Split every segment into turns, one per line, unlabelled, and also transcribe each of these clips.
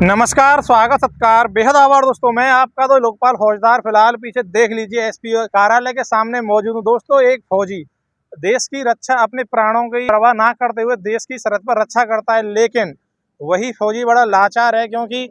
नमस्कार, स्वागत सत्कार, बेहद आभार दोस्तों। मैं आपका तो लोकपाल फौजदार फिलहाल पीछे देख लीजिए एसपी कार्यालय के सामने मौजूद हूँ। दोस्तों, एक फौजी देश की रक्षा अपने प्राणों की परवाह ना करते हुए देश की सरहद पर रक्षा करता है, लेकिन वही फौजी बड़ा लाचार है, क्योंकि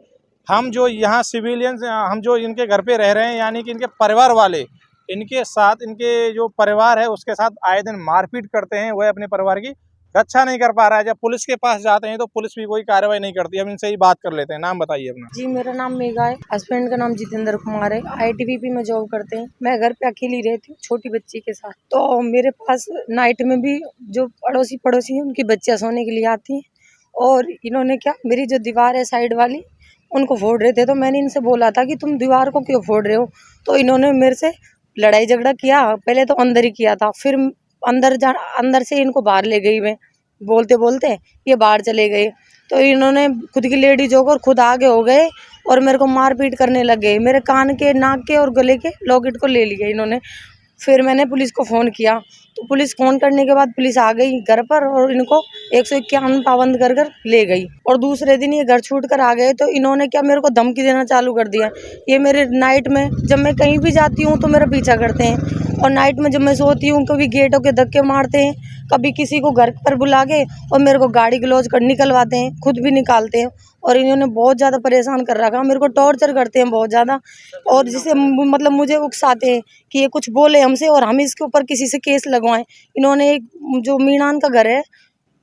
हम जो यहाँ सिविलियंस हम जो इनके घर पे रह रहे हैं, यानी कि इनके परिवार वाले इनके साथ इनके जो परिवार है उसके साथ आए दिन मारपीट करते हैं। वह अपने परिवार की रक्षा नहीं कर पा रहा है। जब पुलिस के पास जाते हैं तो पुलिस भी कोई कार्रवाई नहीं करती। हम इनसे ही बात कर लेते हैं। नाम बताइए अपना।
जी, मेरा नाम मेघा है। हस्बैंड का नाम जितेंद्र कुमार है। ITBP में जॉब करते हैं। मैं घर पे अकेली रहती हूँ छोटी बच्ची के साथ। तो मेरे पास नाइट में भी जो पड़ोसी हैं उनकी बच्चियाँ सोने के लिए आती हैं, और इन्होंने क्या, मेरी जो दीवार है साइड वाली उनको फोड़ रहे थे। तो मैंने इनसे बोला था कि तुम दीवार को क्यों फोड़ रहे हो। तो इन्होंने मेरे से लड़ाई झगड़ा किया। पहले तो अंदर ही किया था, फिर अंदर से इनको बाहर ले गई मैं, बोलते बोलते ये बाहर चले गए। तो इन्होंने खुद की लेडीज होकर खुद आगे हो गए और मेरे को मारपीट करने लग गए। मेरे कान के, नाक के और गले के लॉकेट को ले लिए इन्होंने। फिर मैंने पुलिस को फ़ोन किया, तो पुलिस फ़ोन करने के बाद पुलिस आ गई घर पर और इनको 151 पाबंद कर कर ले गई। और दूसरे दिन ये घर छूट कर आ गए। तो इन्होंने क्या, मेरे को धमकी देना चालू कर दिया। ये मेरे नाइट में जब मैं कहीं भी जाती हूँ तो मेरा पीछा करते हैं, और नाइट में जब मैं सोती हूँ कभी गेटों के धक्के मारते हैं, कभी किसी को घर पर बुला के और मेरे को गाड़ी ग्लोज कर निकलवाते हैं, खुद भी निकालते हैं। और इन्होंने बहुत ज़्यादा परेशान कर रखा, मेरे को टॉर्चर करते हैं बहुत ज़्यादा। और जिससे मतलब मुझे उकसाते हैं कि ये कुछ बोले हमसे और हम इसके ऊपर किसी से केस लगवाएं। इन्होंने एक जो मीनान का घर है,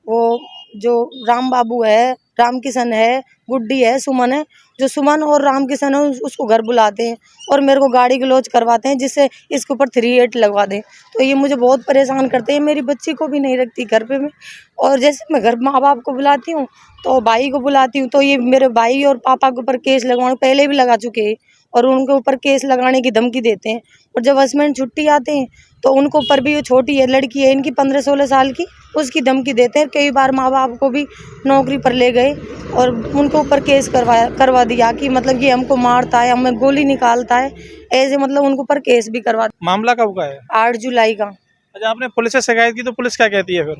वो जो राम बाबू है, राम किशन है, गुड्डी है, सुमन है, जो सुमन और राम किशन है उसको घर बुलाते हैं और मेरे को गाड़ी गलौज करवाते हैं, जिससे इसके ऊपर 38 लगवा दें। तो ये मुझे बहुत परेशान करते हैं। मेरी बच्ची को भी नहीं रखती घर पे मैं, और जैसे मैं घर माँ बाप को बुलाती हूँ तो भाई को बुलाती हूँ तो ये मेरे भाई और पापा के ऊपर केस लगवाने पहले भी लगा चुके हैं, और उनके ऊपर केस लगाने की धमकी देते हैं। और जब हस्बैंड छुट्टी आते हैं तो उनको ऊपर भी, वो छोटी है, लड़की है इनकी 15-16 साल की, उसकी धमकी देते हैं। कई बार माँ बाप को भी नौकरी पर ले गए और उनके ऊपर केस करवा दिया कि मतलब ये हमको मारता है, हमें गोली निकालता है, ऐसे मतलब उनके ऊपर केस भी करवा।
मामला कब का है?
8 जुलाई का।
अच्छा, आपने पुलिस से शिकायत की तो पुलिस क्या कहती है फिर?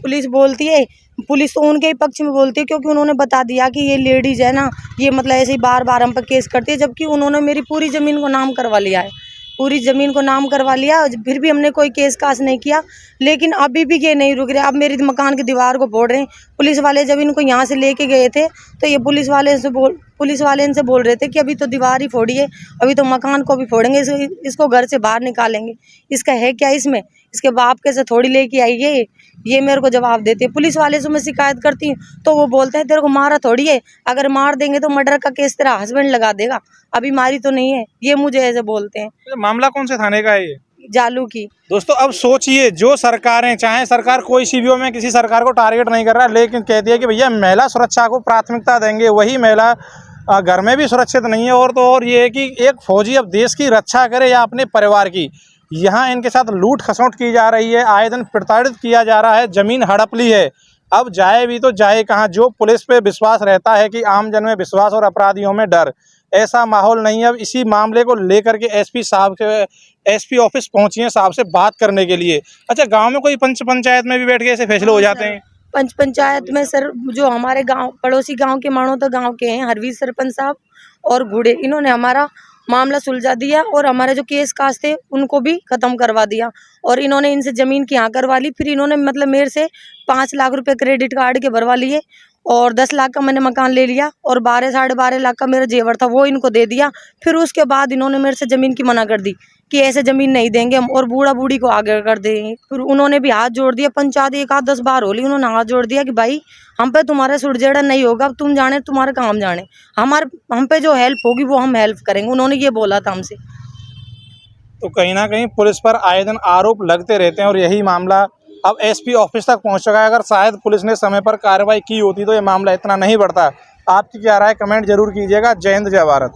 पुलिस तो उनके ही पक्ष में बोलती है, क्योंकि उन्होंने बता दिया कि ये लेडीज है ना, ये मतलब ऐसे ही बार बार हम पर केस करती है, जबकि उन्होंने मेरी पूरी ज़मीन को नाम करवा लिया है। पूरी ज़मीन को नाम करवा लिया, फिर भी हमने कोई केस कास नहीं किया। लेकिन अभी भी ये नहीं रुक रहे। अब मेरी मकान की दीवार को फोड़ रहे हैं। पुलिस वाले जब इनको यहाँ से लेके गए थे तो ये पुलिस वाले इनसे बोल रहे थे कि अभी तो दीवार ही फोड़ी है, अभी तो मकान को भी फोड़ेंगे, इसको घर से बाहर निकालेंगे। इसका है क्या इसमें, इसके बाप के से थोड़ी लेके आई है। ये मेरे को जवाब देते हैं। पुलिस वाले से मैं शिकायत करती हूँ तो वो बोलते हैं तेरे को मारा थोड़ी है, अगर मार देंगे तो मर्डर का केस तेरा हस्बैंड लगा देगा, अभी मारी तो नहीं है, ये मुझे ऐसे बोलते हैं।
मामला कौन से थाने का है ये?
जालू की।
दोस्तों, अब सोचिए, जो सरकारें, चाहे सरकार कोई सी भी हो, मैं किसी सरकार को टारगेट नहीं कर रहा, लेकिन कहती है कि भैया महिला सुरक्षा को प्राथमिकता देंगे, वही महिला घर में भी सुरक्षित नहीं है। और तो और ये है कि एक फौजी अब देश की रक्षा करे या अपने परिवार की, यहाँ इनके साथ लूट खसोट की जा रही है, आए दिन प्रताड़ित किया जा रहा है, ज़मीन हड़प ली है। अब जाए भी तो जाए कहाँ? जो पुलिस पे विश्वास रहता है कि आम जन में विश्वास और अपराधियों में डर, ऐसा माहौल नहीं है। अब इसी मामले को लेकर के एसपी ऑफिस पहुंची हैं साहब से बात करने के लिए। अच्छा, गांव में कोई पंचायत में भी बैठ के ऐसे फैसले हो जाते हैं?
पंचायत में सर, जो हमारे गांव, पड़ोसी गांव के मानोता गांव के हैं, हरवीर सरपंच साहब और घुड़े, इन्होंने हमारा मामला सुलझा दिया और हमारे जो केस कास थे उनको भी खत्म करवा दिया। और इन्होंने इनसे ज़मीन की हाँ करवा ली। फिर इन्होंने मतलब मेरे से 5 लाख रुपए क्रेडिट कार्ड के भरवा लिए, और 10 लाख का मैंने मकान ले लिया, और 12-12.5 लाख का मेरा जेवर था वो इनको दे दिया। फिर उसके बाद इन्होंने मेरे से ज़मीन की मना कर दी कि ऐसे ज़मीन नहीं देंगे हम, और बूढ़ा बूढ़ी को आगे कर देंगे। फिर उन्होंने भी हाथ जोड़ दिया। पंचायत 1-10 बार हो ली, उन्होंने हाथ जोड़ दिया कि भाई हम पे तुम्हारा सुरजेड़ा नहीं होगा, अब तुम जाने तुम्हारा काम जाने, हम पे जो हेल्प होगी वो हम हेल्प करेंगे, उन्होंने ये बोला था हमसे।
तो कहीं ना कहीं पुलिस पर आए दिन आरोप लगते रहते हैं, और यही मामला अब एसपी ऑफिस तक पहुंच चुका है। अगर शायद पुलिस ने समय पर कार्रवाई की होती तो ये मामला इतना नहीं बढ़ता। आपकी क्या राय, कमेंट जरूर कीजिएगा। जय हिंद, जय भारत।